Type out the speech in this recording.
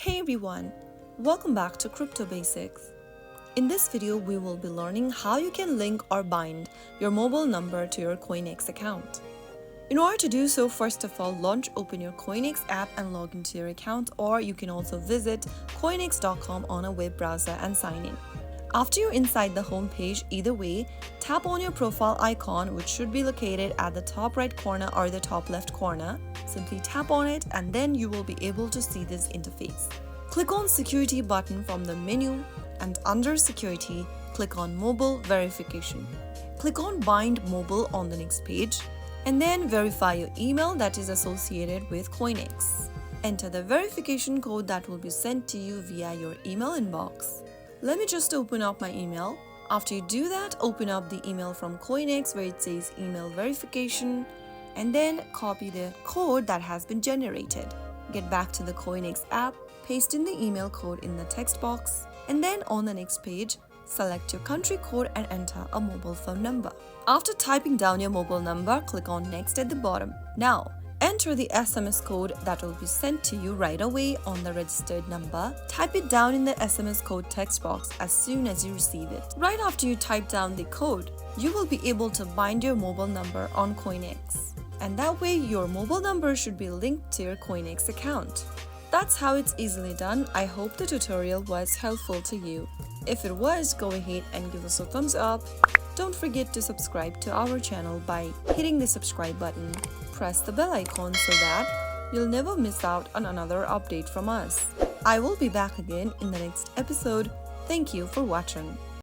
Hey everyone, welcome back to Crypto Basics. In this video, we will be learning how you can link or bind your mobile number to your CoinEx account. In order to do so, first of all, open your CoinEx app and log into your account, or you can also visit coinex.com on a web browser and sign in. After you're inside the home page, either way, tap on your profile icon, which should be located at the top right corner or the top left corner. Simply tap on it and then you will be able to see this interface. Click on Security button from the menu and under Security, click on Mobile Verification. Click on Bind Mobile on the next page and then verify your email that is associated with CoinEx. Enter the verification code that will be sent to you via your email inbox. Let me just open up my email. After you do that, open up the email from CoinEx where it says email verification and then copy the code that has been generated. Get back to the CoinEx app, paste in the email code in the text box, and then on the next page, select your country code and enter a mobile phone number. After typing down your mobile number, click on Next at the bottom. Now, enter the SMS code that will be sent to you right away on the registered number. Type it down in the SMS code text box as soon as you receive it. Right after you type down the code, you will be able to bind your mobile number on CoinEx. And that way, your mobile number should be linked to your CoinEx account. That's how it's easily done. I hope the tutorial was helpful to you. If it was, go ahead and give us a thumbs up. Don't forget to subscribe to our channel by hitting the subscribe button. Press the bell icon so that you'll never miss out on another update from us. I will be back again in the next episode. Thank you for watching.